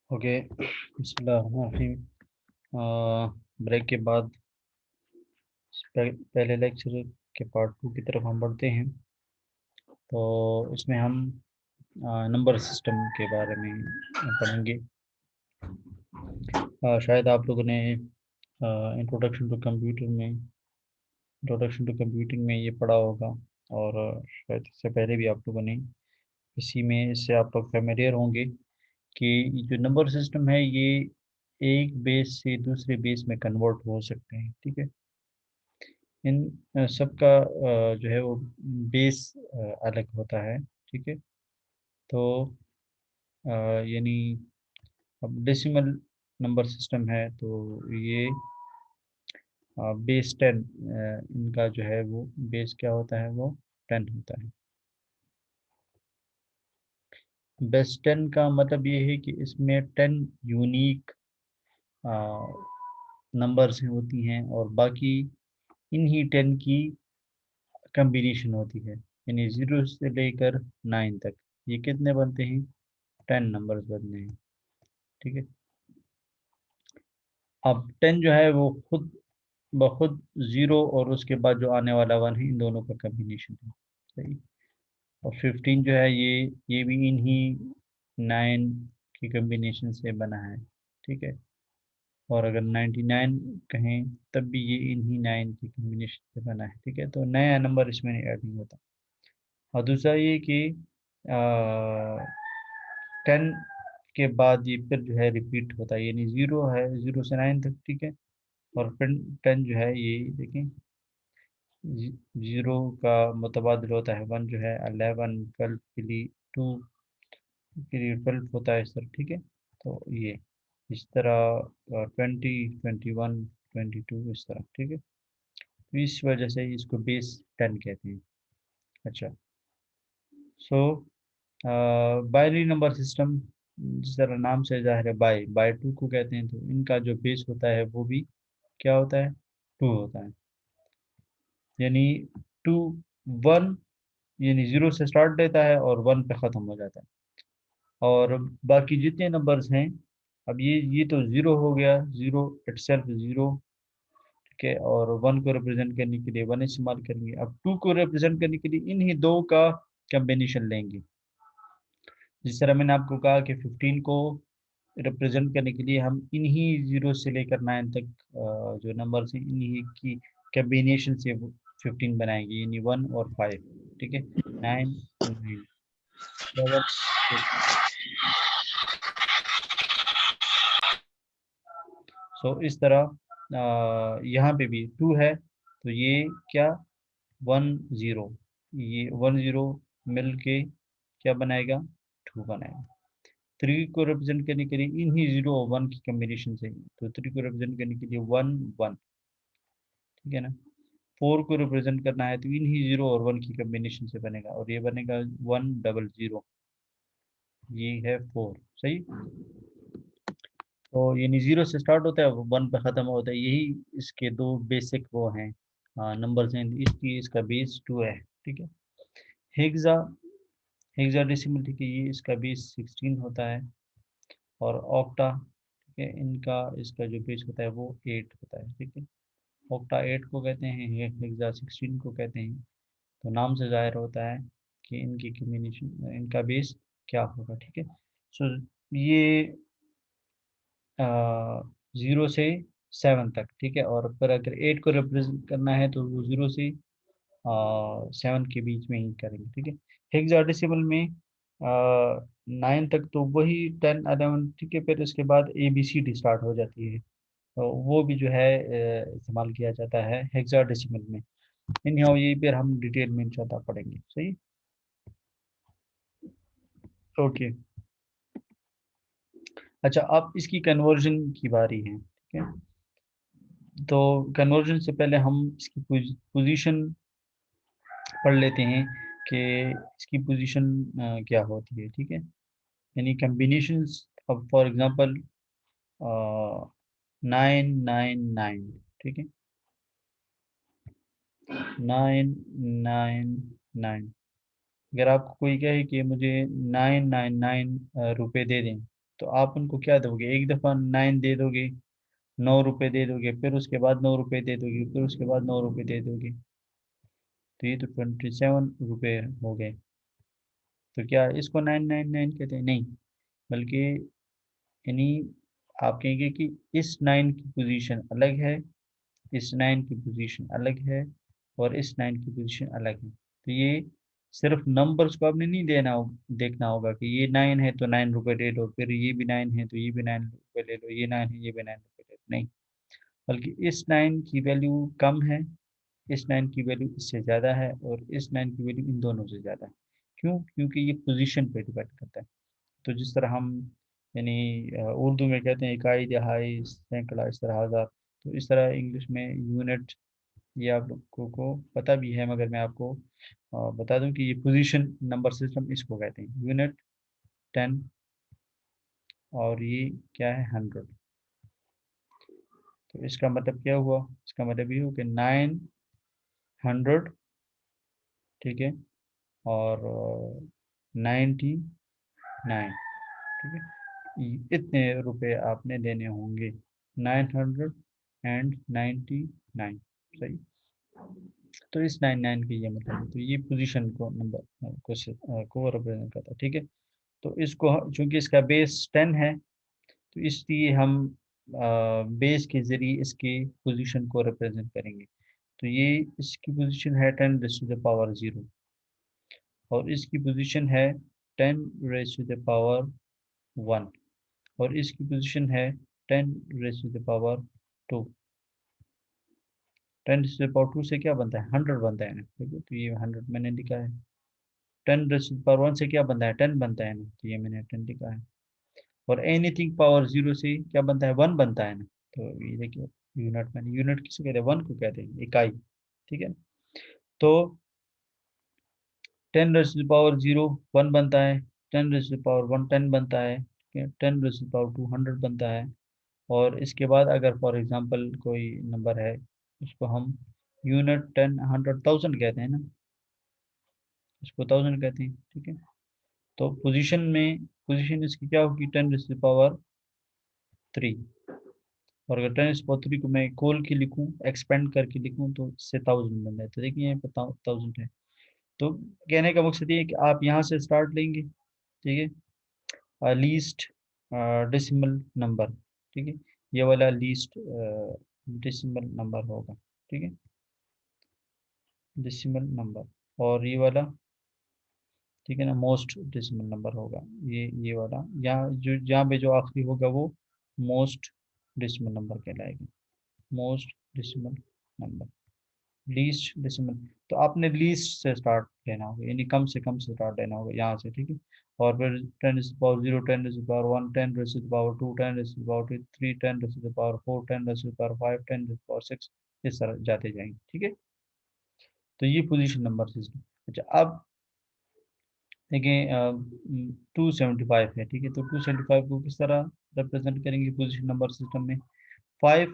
Okay, बिस्मिल्लाहिर्रहमानिर्रहीम। Break के बाद पहले लेक्चर के पार्ट 2 की तरफ हम बढ़ते हैं। तो इसमें हम नंबर सिस्टम के बारे में पढ़ेंगे। शायद आप लोगों ने इंट्रोडक्शन टू कंप्यूटिंग में ये पढ़ा होगा, और शायद इससे पहले भी आप लोगों ने इसी में इससे आप लोग फेमिलियर होंगे कि जो नंबर सिस्टम है ये एक बेस से दूसरे बेस में कन्वर्ट हो सकते हैं। ठीक है, इन सबका जो है वो बेस अलग होता है। ठीक है, तो यानी अब डेसिमल नंबर सिस्टम है तो ये बेस 10, इनका जो है वो बेस क्या होता है, वो 10 होता है। बेस 10 का मतलब ये है कि इसमें 10 यूनिक नंबर्स होती हैं और बाकी इन्हीं 10 की कम्बिनेशन होती है, यानी 0 से लेकर 9 तक ये कितने बनते हैं, 10 नंबर्स बनते हैं। ठीक है, अब 10 जो है वो खुद ब खुद 0 और उसके बाद जो आने वाला 1 है, इन दोनों का कम्बिनेशन है। सही। और 15 जो है ये भी इन्हीं 9 की कम्बिनेशन से बना है। ठीक है, और अगर 99 कहें तब भी ये इन्हीं 9 की कम्बिनेशन से बना है। ठीक है, तो नया नंबर इसमें ऐड नहीं होता। और दूसरा ये कि 10 के बाद ये फिर जो है रिपीट होता है, यानी 0 है 0 से 9 तक। ठीक है, और फिर 10 जो है ये देखें, 0 का मुतबादिल होता है 1, जो है 11 12 के लिए 2 के लिए 12 होता है इस तरह। ठीक है, तो ये इस तरह 20 21 22 इस तरह। ठीक है, तो इस वजह से इसको बेस 10 कहते हैं। अच्छा, सो बाइनरी नंबर सिस्टम, जिस तरह नाम से ज़ाहिर है, बाई बाई टू को कहते हैं, तो इनका जो बेस होता है वो भी क्या होता है, 2 होता है। यानी 2 1, यानी 0 से स्टार्ट लेता है और 1 पे ख़त्म हो जाता है। और बाकी जितने नंबर्स हैं, अब ये तो 0 हो गया, 0 इटसेल्फ 0। ठीक है, और 1 को रिप्रेजेंट करने के लिए 1 इस्तेमाल करेंगे। अब 2 को रिप्रेजेंट करने के लिए इन्हीं दो का कम्बिनेशन लेंगे। जिस तरह मैंने आपको कहा कि 15 को रिप्रेजेंट करने के लिए हम इन्हीं 0 से लेकर 9 तक जो नंबर्स हैं इन्हीं की कम्बिनेशन से 15 बनाएंगे, यानी 1 और 5। ठीक है, 9 9 7 6। सो इस तरह यहाँ पे भी 2 है, तो ये क्या, 1 0, ये 1 0 मिल के क्या बनाएगा, 2 बनाएगा। 3 को रिप्रेजेंट करने के लिए इन्हीं 0 और 1 की कम्बिनेशन से, तो 3 को रिप्रेजेंट करने के लिए 1 1। ठीक है ना, 4 को रिप्रेजेंट करना है तो इन्हीं 0 और 1 की कम्बिनेशन से बनेगा, और ये बनेगा 1 डबल 0, ये है 4। सही। तो यानी 0 से स्टार्ट होता है, 1 पे ख़त्म होता है। यही इसके दो बेसिक वो हैं नंबर्स हैं, इसकी इसका बेस 2 है। ठीक है, हेक्सा हेक्सा डेसिमल, ठीक है, ये इसका बेस 16 होता है। और ऑक्टा, ठीक है, इनका इसका जो बेस होता है वो 8 होता है। ठीक है, ऑक्टा 8 को कहते हैं, हेक्सा 16 को कहते हैं। तो नाम से जाहिर होता है कि इनकी कम्बिनेशन, इनका बेस क्या होगा। ठीक है, सो ये 0 से 7 तक। ठीक है, और फिर अगर 8 को रिप्रेजेंट करना है तो वो 0 से 7 के बीच में ही करेंगे। ठीक है, हेक्साडेसिमल में 9 तक तो वही 10 11। ठीक है, फिर उसके बाद ABCD स्टार्ट हो जाती है, तो वो भी जो है इस्तेमाल किया जाता है हेक्साडेसिमल में। इन ये फिर हम डिटेल में इंशाल्लाह पढ़ेंगे। सही। ओके, अच्छा, अब इसकी कन्वर्जन की बारी है। ठीक है, तो कन्वर्जन से पहले हम इसकी पोजीशन पढ़ लेते हैं कि इसकी पोजीशन क्या होती है। ठीक है, यानी कम्बिनेशंस, अब फॉर एग्जांपल 9 9 9। ठीक है, 9 9 9। अगर आपको कोई कहे कि मुझे 999 रुपए दे दें, तो आप उनको क्या दोगे, एक दफ़ा 9 दे दोगे, 9 रुपये दे दोगे, फिर उसके बाद 9 रुपये दे दोगे, फिर उसके बाद 9 रुपये दे दोगे, तो ये तो 27 रुपये हो गए। तो क्या इसको 999 कहते हैं? नहीं, बल्कि यानी आप कहेंगे कि इस 9 की पोजीशन अलग है, इस 9 की पोजीशन अलग है, और इस 9 की पोजीशन अलग है। तो ये सिर्फ नंबर्स को आपने नहीं देखना होगा कि ये 9 है तो 9 रुपये ले लो, फिर ये भी 9 है तो ये भी 9 रुपये ले लो, ये 9 है ये भी 9 रुपये ले लो, नहीं, बल्कि इस 9 की वैल्यू कम है, इस 9 की वैल्यू इससे ज़्यादा है, और इस 9 की वैल्यू इन दोनों से ज़्यादा है। क्यों? क्योंकि ये पोजीशन पे डिपेंड करता है। तो जिस तरह हम यानी उर्दू में कहते हैं इकाई, दहाई, सैकड़ा, इस तरह हज़ार, तो इस तरह इंग्लिश में यूनिट, ये आप लोगों को पता भी है, मगर मैं आपको बता दूं कि ये पोजीशन नंबर सिस्टम इसको कहते हैं, यूनिट, 10, और ये क्या है, 100। तो इसका मतलब क्या हुआ? इसका मतलब ये हुआ कि 900, ठीक है, और 99, ठीक है, इतने रुपए आपने देने होंगे, 999, सही। तो इस 99 की ये मतलब है, तो ये पोजीशन को नंबर को रिप्रेजेंट करता है, ठीक है। तो इसको चूंकि इसका बेस 10 है, तो इसलिए हम बेस के ज़रिए इसकी पोजीशन को रिप्रेजेंट करेंगे। तो ये इसकी पोजीशन है 10⁻�0, और इसकी पोजीशन है 10⁻1, और इसकी पोजीशन है 10⁻2। 10⁻2 से क्या बनता है, 100 बनता है ना, ठीक है, तो ये 100 मैंने लिखा है। 10⁻1 से क्या बनता है, 10 बनता है ना, तो ये मैंने 10 लिखा है। और एनीथिंग पावर 0 से क्या बनता है, 1 बनता है ना, तो ये देखिए, यूनिट, मैंने यूनिट किसे कहते हैं, 1 को कहते हैं, इकाई, ठीक है। तो 10⁻0 1 बनता है, 10⁻1 10 बनता है, ठीक है, 10⁻2 100 बनता है। और इसके बाद अगर फॉर एग्जांपल कोई नंबर है, उसको हम यूनिट, 10, 100, 1000 कहते हैं ना, इसको 1000 कहते हैं, ठीक है। तो पोजीशन इसकी क्या होगी, 10⁻3। और अगर 10⁻3 को मैं खोल के लिखूं, एक्सपेंड करके लिखूं, तो इससे 1000 बन जाए। तो देखिए यहाँ पे 1000 है। तो कहने का मकसद ये है कि आप यहाँ से स्टार्ट लेंगे, ठीक है, लीस्ट डेसिमल नंबर, ठीक है, ये वाला लीस्ट डेसिमल नंबर होगा, ठीक है, डेसिमल नंबर, और ये वाला, ठीक है ना, मोस्ट डेसिमल नंबर होगा, ये वाला, यहाँ जो जहाँ पे जो आखिरी होगा वो मोस्ट डेसिमल नंबर कहलाएगा, most decimal number, least decimal. तो आपने लीस्ट से स्टार्ट लेना होगा, यानी कम से कम से स्टार्ट लेना होगा यहाँ से, ठीक है। और फिर 10⁻0, 10⁻1, 10⁻2, 10⁻3, 10⁻4, 10⁻5, 10⁻6, इस तरह जाते जाएंगे, ठीक है। तो ये पोजीशन नंबर सिस्टम। अच्छा, अब देखिए 275 है, ठीक है, तो 275 को किस तरह रिप्रेजेंट करेंगे पोजीशन नंबर सिस्टम में, 5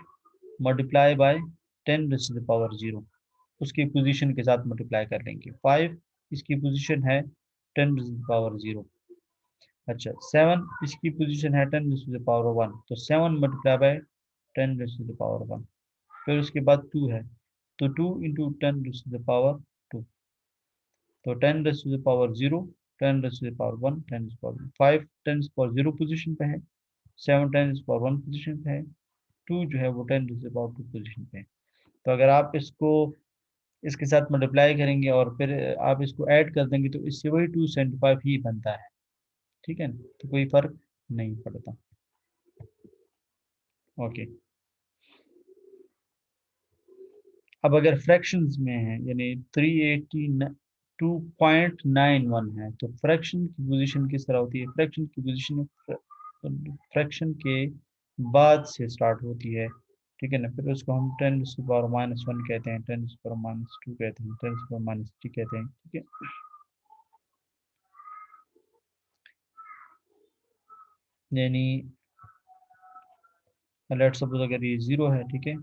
मल्टीप्लाई बाय 10⁻0, उसकी पोजीशन के साथ मल्टीप्लाई कर लेंगे। 5 इसकी पोजीशन है 10⁻0। अच्छा, 7 इसकी पोजीशन है 10⁻1, तो 7 मल्टीप्लाई बाय 10⁻1। फिर उसके बाद 2 है, तो 2 इंटू 10⁻2, तो 10⁻0, 10⁻1, 10⁻1, 5 10⁻0 पोजीशन पे है, 7 10⁻1 पोजीशन पे है, 2 जो है वो 10⁻2 पोजीशन पे है। तो अगर आप इसको इसके साथ मल्टीप्लाई करेंगे और फिर आप इसको ऐड कर देंगे, तो इससे वही 275 ही बनता है, ठीक है ना, तो कोई फर्क नहीं पड़ता। ओके, अब अगर फ्रैक्शंस में है, यानी 382.91 है, तो फ्रैक्शन की पोजीशन किस तरह होती है, फ्रैक्शन की पोजीशन फ्रैक्शन के बाद से स्टार्ट होती है, ठीक है ना, फिर उसको हम 10⁻1 कहते हैं, 10⁻2 कहते हैं, 10⁻3 कहते हैं, ठीक है। यानी लेट सपोज अगर ये 0 है, ठीक है,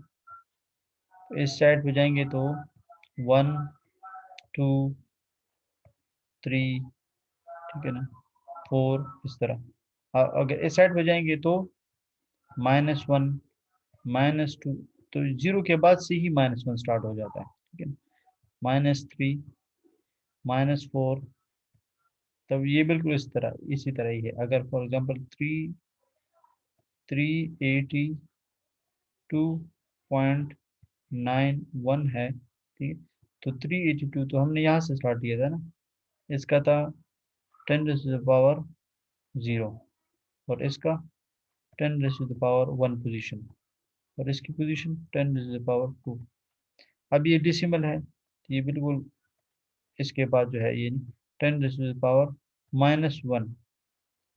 तो इस साइड पे जाएंगे तो 1 2 3, ठीक है ना, 4, इस तरह अगर इस साइड पे जाएंगे तो -1, -2, तो 0 के बाद से ही -1 स्टार्ट हो जाता है, ठीक है। -3, -4, तब ये बिल्कुल इसी तरह ही है। अगर फॉर एग्जांपल 382.91 है, ठीक है, तो 382 तो हमने यहाँ से स्टार्ट किया था ना, इसका था 10⁻0, और इसका 10⁻1 पोजीशन, और इसकी पोजीशन 10⁻2। अब ये डिसिमल है, तो ये बिल्कुल इसके बाद जो है ये 10⁻−1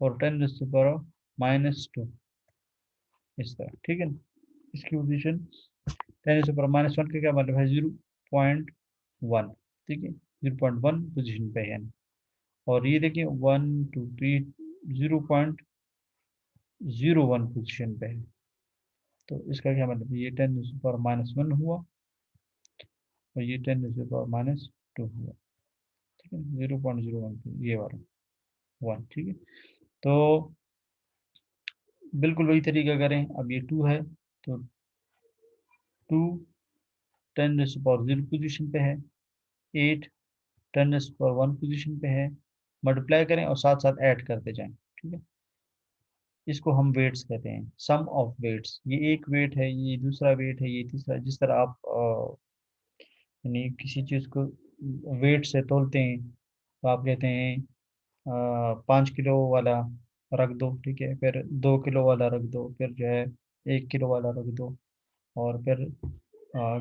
और 10⁻−2, इस तरह, ठीक है ना। इसकी पोजीशन 10⁻−1 का क्या मतलब है, 0.1, ठीक है, 0.1 पोजीशन पे है। और ये देखिए 1 2 3, 0.01 पोजीशन पे है। तो इसका क्या मतलब, ये 10⁻−1 हुआ, और ये 10⁻−2 हुआ, ठीक है, 0.01, ये वाला 1, ठीक है। तो बिल्कुल वही तरीका करें। अब ये 2 है, तो 2 10⁻0 पोजीशन पे है, 8 10⁻1 पोजीशन पे है। मल्टीप्लाई करें और साथ साथ ऐड करते जाएं, ठीक है। इसको हम वेट्स कहते हैं, सम ऑफ वेट्स। ये एक वेट है, ये दूसरा वेट है, ये तीसरा। जिस तरह आप यानी किसी चीज़ को वेट से तोलते हैं, तो आप कहते हैं 5 किलो वाला रख दो, ठीक है, फिर 2 किलो वाला रख दो, फिर जो है 1 किलो वाला रख दो, और फिर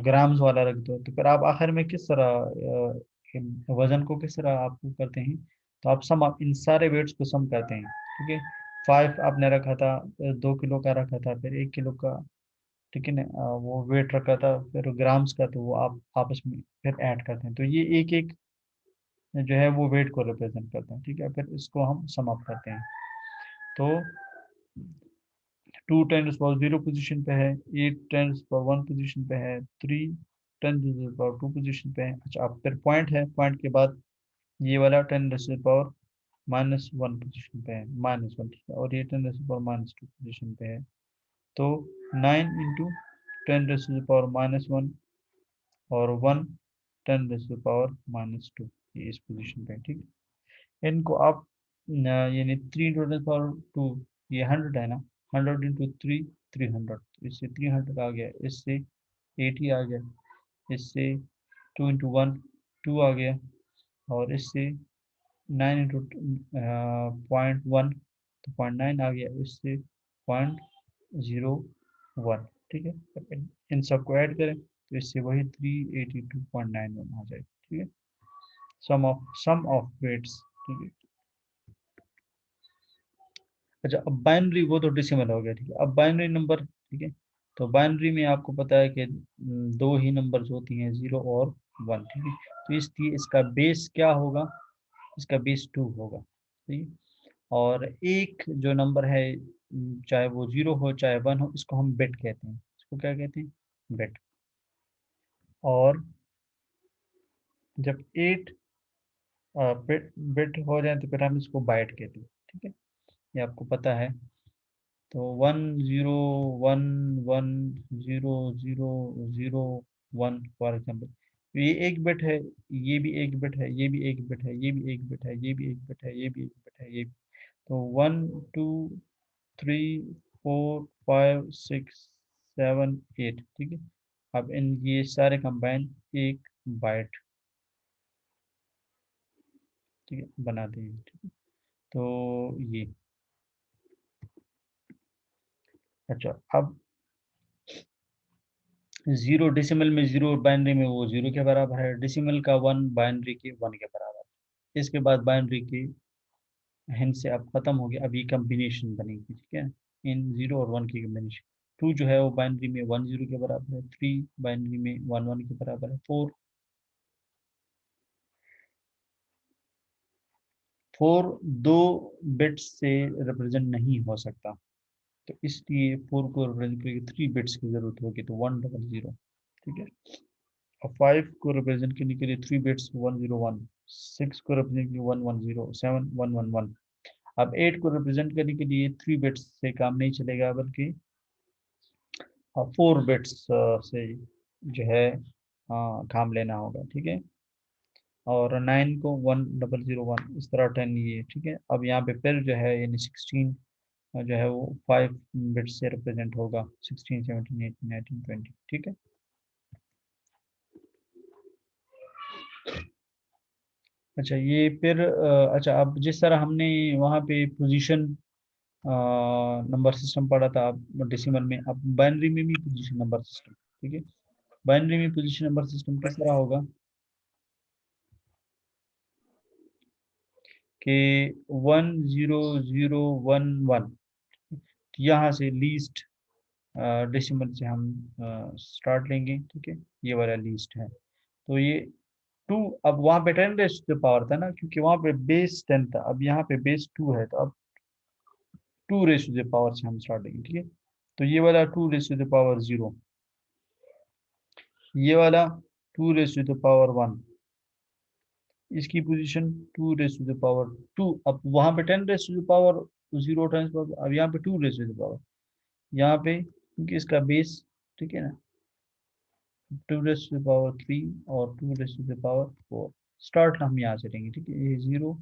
ग्राम्स वाला रख दो। तो फिर आप आखिर में किस तरह वजन को किस तरह आप वो करते हैं, तो आप सम, आप इन सारे वेट्स को सम करते हैं, ठीक है। 5 आपने रखा था, 2 किलो का रखा था, फिर 1 किलो का, ठीक है ना, वो वेट रखा था, फिर ग्राम्स का, तो वो आप आपस में फिर ऐड करते हैं। तो ये एक एक जो है वो वेट को रिप्रेजेंट करते हैं, ठीक है। फिर इसको हम सम अप करते हैं। तो 2 10⁻0 पोजीशन पे है, 8 10⁻1 पोजीशन पे है, 3 10⁻2 पोजीशन पे है। अच्छा, अब फिर पॉइंट है, पॉइंट के बाद ये वाला 10⁻−1 पोजीशन पे है, -1, ठीक है, और ये 10⁻−2 पोजीशन पे है। तो 9 × 10⁻1 और 1 10⁻−2, ये इस पोजीशन पे है, ठीक है। इनको आप यानी 3 × 10⁻2, ये 100 है ना, 100 × 3 300, इससे 300 आ गया, इससे 80 आ गया, इससे 2 × 1 2 आ गया, और इससे 9 × 0.1, तो 0.9 आ गया, इससे 0.01, ठीक है। अब इन सबको ऐड करें तो इससे वही 382.91 आ जाए, ठीक है। सम ऑफ वेट्स, ठीक है। अच्छा, अब बाइनरी वो तो डेसिमल हो गया, ठीक है। अब बाइनरी नंबर, ठीक है। तो बाइनरी में आपको पता है कि दो ही नंबर्स होती हैं, 0 और 1, ठीक है। तो इसलिए इसका बेस क्या होगा, इसका बेस 2 होगा, ठीक है। और एक जो नंबर है, चाहे वो 0 हो चाहे 1 हो, इसको हम बिट कहते हैं। इसको क्या कहते हैं, बिट। और जब 8 बिट बिट हो जाए तो फिर हम इसको बाइट कहते हैं, ठीक है। ये आपको पता है। तो 1 0 1 1 0 0 0 1, फॉर एग्जाम्पल ये एक बिट है, ये भी एक बिट है, ये भी एक बिट है, ये भी एक बिट है, ये भी एक बिट है, ये भी एक बिट है, ये भी। तो 1 2 3 4 5 6 7 8, ठीक है। अब इन ये सारे कंबाइन एक बाइट, ठीक है, बनाते हैं, ठीक है। तो ये, अच्छा, अब 0 डिसिमल में 0, बाइनरी में वो 0 के बराबर है, डिसिमल का 1 बाइनरी के 1 के बराबर है। इसके बाद बाइनरी की हिंट से अब खत्म हो गया, अब ये कम्बिनेशन बनेगी, ठीक है, इन 0 और 1 की कम्बिनेशन। 2 जो है वो बाइनरी में 1 0 के बराबर है, 3 बाइनरी में 1 1 के बराबर है, 4 दो बिट्स से रिप्रेजेंट नहीं हो सकता, तो इसलिए 4 को रिप्रेजेंट करके 3 बिट्स की जरूरत होगी, तो 100, ठीक है। और 5 को रिप्रेजेंट करने के लिए 3 बिट्स, 101। 6 को रिप्रेजेंट करने के लिए 110, 7 111। अब 8 को रिप्रेजेंट करने के लिए 3 बिट्स से काम नहीं चलेगा, बल्कि 4 बिट्स से जो है काम लेना होगा, ठीक है। और 9 को 1001 इस तरह 10 ये, ठीक है। अब यहाँ पे फिर जो है यानी 16 जो है वो 5 बिट्स से रिप्रेजेंट होगा, 16 17 18 19 20, ठीक है। अच्छा ये फिर अच्छा, अब जिस तरह हमने वहाँ पे पोजीशन नंबर सिस्टम पढ़ा था, अब डेसिमल में, अब बाइनरी में भी पोजीशन नंबर सिस्टम, ठीक है। बाइनरी में पोजीशन नंबर सिस्टम किस तरह होगा कि 10011, यहाँ से लीस्ट डेसिमल से हम स्टार्ट लेंगे, ठीक है। ये वाला लीस्ट है, तो ये 2, अब वहाँ पे 10 रेस टू द पावर था ना, क्योंकि वहाँ पे बेस 10 था, अब यहाँ पे बेस 2 है, तो अब 2 रेस टू द पावर से हम स्टार्ट लेंगे, ठीक है। तो ये वाला 2 रेस टू द पावर 0, ये वाला 2 रेस टू द पावर 1, इसकी position 2 raise to the power 2। अब वहाँ पे 10 raise to the power 0 times power, अब यहाँ पे 2 रेस टू द पावर, यहाँ पे क्योंकि इसका बेस, ठीक है ना, 2 रेस टू द पावर 3 और 2 raise to the power 4। Start हम यहाँ से लेंगे, ठीक है। ये 0,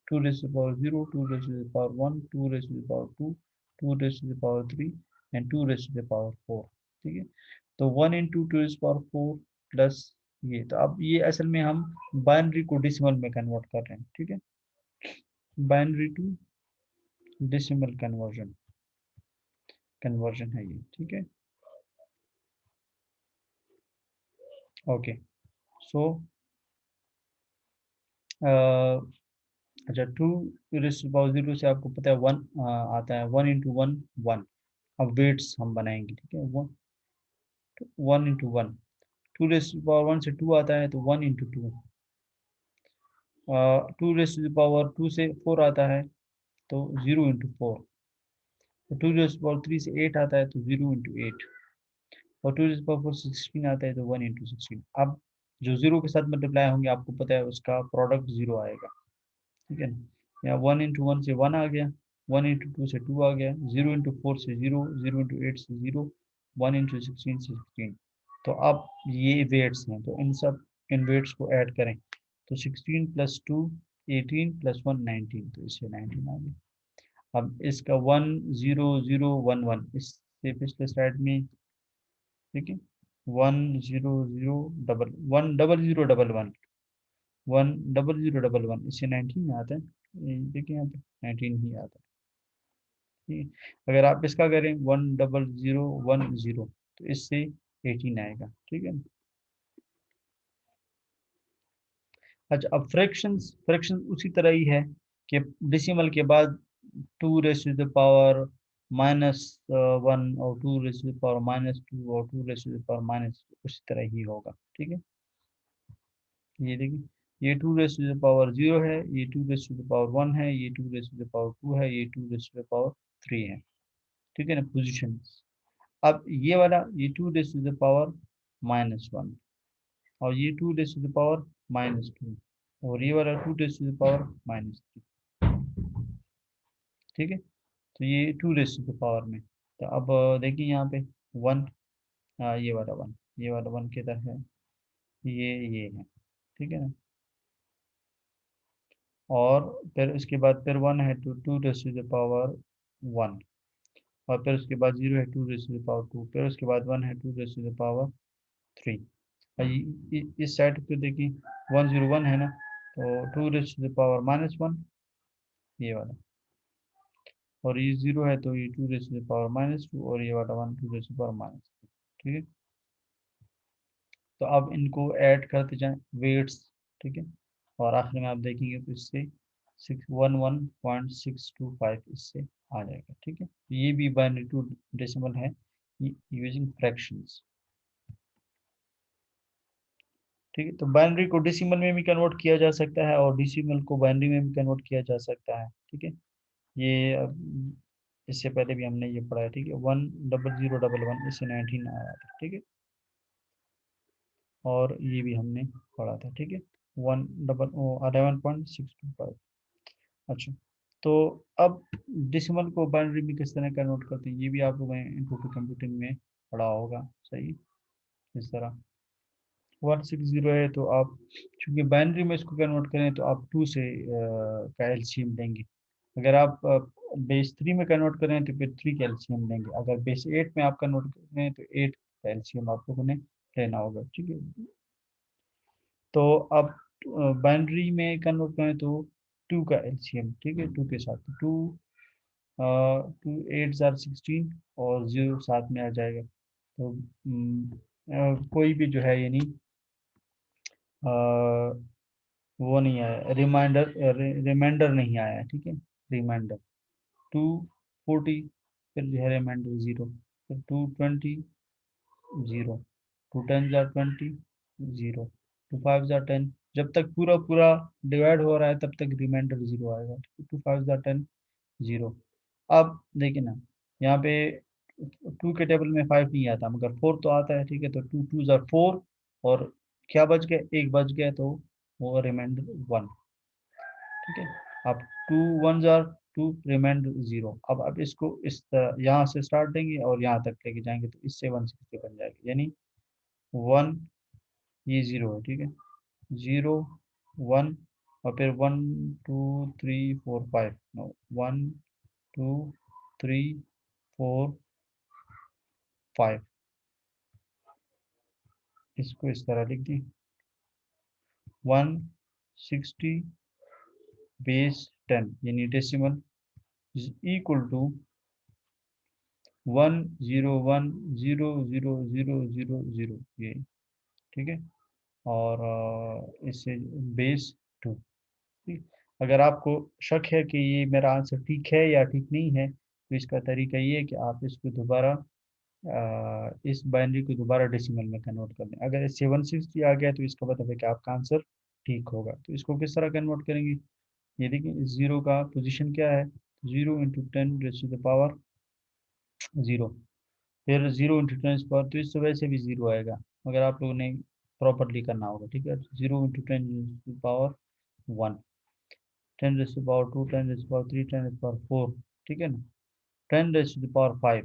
2 raise to the power 0, 2 raise to the power 1, 2 raise to the power 2, 2 raise to the power 3 and 2 raise to the power 4, ठीक है। तो 1 इंटू 2 रेस पावर 4 प्लस ये, तो अब ये असल में हम बाइनरी को डेसिमल में कन्वर्ट कर रहे हैं, ठीक है। Binary to decimal conversion, conversion है ये, ठीक है। ओके, सो अच्छा, 2 रेस पावर 0 से आपको पता है 1 आता है, 1 इंटू 1 1। अब वेट्स हम बनाएंगे, ठीक है। 1 इंटू 1, 2 रेस पावर 1 से 2 आता है, तो 1 इंटू 2। 2 रेस पावर 2 से 4 आता है, तो 0 इंटू 4। तो 2 रेस पावर 3 से 8 आता है, तो 0 इंटू 8। और 2 रेस पावर 16 आता है, तो 1 इंटू 16। अब जो 0 के साथ मल्टीप्लाई होंगे, आपको पता है उसका प्रोडक्ट 0 आएगा, ठीक है ना। या 1 इंटू 1 से 1 आ गया, 1 इंटू 2 से 2 आ गया, 0 इंटू 4 से 0, 0 इंटू 8 से 0, 1 इंटू 16 से 16। तो अब ये वेट्स हैं, तो इन सब इन वेट्स को ऐड करें, तो 16 प्लस 2 18 प्लस 1 19, तो इससे 19 आ गया। अब इसका 10011 इससे पिछले स्लाइड में, ठीक है, 100 डबल 10011, 10011 इससे 19 में आता है, देखिए यहाँ पे 19 ही आता है, ठीक है। अगर आप इसका करें 10010, तो इससे 18 आएगा, ठीक है। अच्छा, अब फ्रैक्शंस, फ्रैक्शन उसी तरह ही है कि डेसिमल के बाद 2 रेस टू द पावर -1 और 2 रेस टू द पावर -2 और 2 raise to the power minus, उसी तरह ही होगा, ठीक है। ये देखिए, ये 2 रेस टू द पावर 0 है, ये 2 रेस टू द पावर 1 है, ये 2 रेस टू द पावर 2 है, ये 2 रेस टू द पावर 3 है, ठीक है ना, पोजिशन। अब ये वाला, ये 2 रेस टू द पावर -1, और ये 2 रेस टू द पावर -2, और ये वाला 2 रेस टू द पावर -3, ठीक है। तो ये 2 रेस टू द पावर में, तो अब देखिए यहाँ पे 1, ये वाला 1, ये वाला 1 किधर है, ये है, ठीक है ना। और फिर उसके बाद फिर 1 है, तो 2 रेस टू द पावर 1, और फिर उसके बाद 0 है, 2 रेस टू द पावर 2, फिर उसके बाद 1 है, 2 रेस टू द पावर 3। और इस साइड पे देखिए 101 है ना, तो 2 रेस टू द पावर -1, ये वाला, और ये 0 है, तो ये 2 रेस टू द पावर -2, और ये वाला 1 2 रेस टू द पावर -2, ठीक है। तो अब इनको ऐड करते जाएं वेट्स, ठीक है। और आखिर में आप देखेंगे तो इससे 611.625 इससे आ जाएगा, ठीक है। ये भी बाइनरी टू डेसिमल है यूजिंग फ्रैक्शंस, ठीक है। तो बाइनरी को डेसिमल में भी कन्वर्ट किया जा सकता है, और डेसिमल को बाइनरी में भी कन्वर्ट किया जा सकता है, ठीक है। ये इससे पहले भी हमने ये पढ़ा है, ठीक है। 10011 इससे 19 आया था, ठीक है। और ये भी हमने पढ़ा था, ठीक है, 11.625। अच्छा, तो अब डेसिमल को बाइनरी में किस तरह कन्वर्ट करते हैं, ये भी आप लोगों ने इंटू कंप्यूटिंग में पढ़ा होगा। सही, इस तरह 160 है तो आप चूंकि बाइनरी में इसको कन्वर्ट करें तो आप 2 से का एलसीएम लेंगे। अगर आप बेस 3 में कन्वर्ट करें तो फिर 3 का एलसीएम लेंगे। अगर बेस 8 में आप कन्वर्ट करें तो 8 का एलसीएम आप लोगों ने लेना होगा। ठीक है, तो अब बाइनरी में कन्वर्ट करें तो 2 का एलसीएम, ठीक है, 2 के साथ 2 टू 8 जार 16 और 0 साथ में आ जाएगा। तो कोई भी जो है यानी वो नहीं आया, रिमाइंडर नहीं आया। ठीक है, रिमाइंडर 240, फिर जो है रिमाइंडर 0, फिर 220 0, 210 जार 20 0, 25 जार 10। जब तक पूरा पूरा डिवाइड हो रहा है तब तक रिमाइंडर 0 आएगा। 25 जार 10 0। अब देखिए ना, यहाँ पे 2 के टेबल में 5 नहीं आता मगर 4 तो आता है। ठीक है, तो 2 2 जार 4 और क्या बच गया, एक बच गया, तो वो रिमाइंडर 1। ठीक है, अब 2 1 जार 2, रिमाइंडर 0। अब इसको इस यहाँ से स्टार्ट देंगे और यहाँ तक लेके जाएंगे तो इससे 160 बन जाएगी, यानी 1, ये 0 है। ठीक है, 0 1 और फिर 1 2 3 4 5, नो 1 2 3 4 5, इसको इस तरह लिख दी। 160 बेस 10 यानी डेसिमल इज इक्वल टू 1010000, ये। ठीक है, और इससे बेस 2। ठीक, अगर आपको शक है कि ये मेरा आंसर ठीक है या ठीक नहीं है तो इसका तरीका ये है कि आप इसको दोबारा इस बाइनरी को दोबारा डेसिमल में कन्वर्ट कर दें। अगर 760 आ गया तो इसका मतलब है कि आपका आंसर ठीक होगा। तो इसको किस तरह कन्वर्ट करेंगे, ये देखिए, 0 का पोजीशन क्या है, 0 into 10 raise to the power 0, फिर 0 इंटू 10 पावर, तो इस वजह से भी 0 आएगा मगर आप लोगों ने प्रॉपरली करना होगा। ठीक है, 0 into 10 power 1, 10 raise to power 2, 10 raise to power 3, 10 raise to power 4। ठीक है ना, 10 raise to power 5,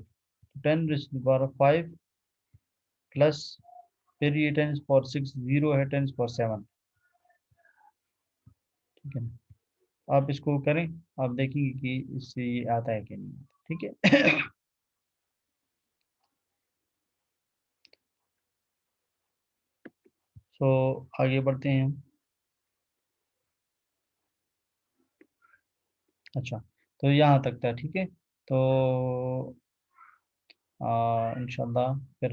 10 raise to power 5 प्लस, फिर ये 10 पावर 6 0 है, 10 पावर 7। ठीक है ना, आप इसको करें, आप देखेंगे कि इससे ये आता है कि नहीं आता। ठीक है सो आगे बढ़ते हैं हम। अच्छा, तो यहाँ तक था। ठीक है, तो इंशाल्लाह फिर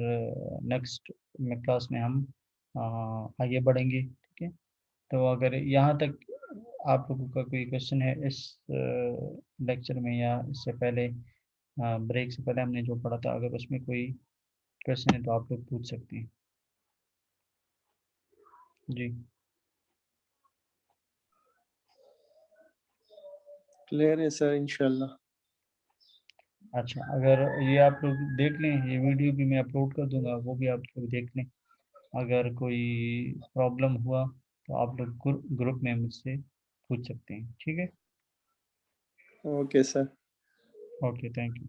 नेक्स्ट में क्लास में हम आगे बढ़ेंगे। ठीक है, तो अगर यहाँ तक आप लोगों का कोई क्वेश्चन है इस लेक्चर में या इससे पहले, ब्रेक से पहले हमने जो पढ़ा था, अगर उसमें कोई क्वेश्चन है तो आप लोग पूछ सकते हैं। जी, क्लियर है सर, इंशाल्लाह। अच्छा, अगर ये आप लोग देख लें, ये वीडियो भी मैं अपलोड कर दूंगा, वो भी आप लोग देख लें। अगर कोई प्रॉब्लम हुआ तो आप लोग ग्रुप में मुझसे पूछ सकते हैं। ठीक है, okay sir. Okay, thank you.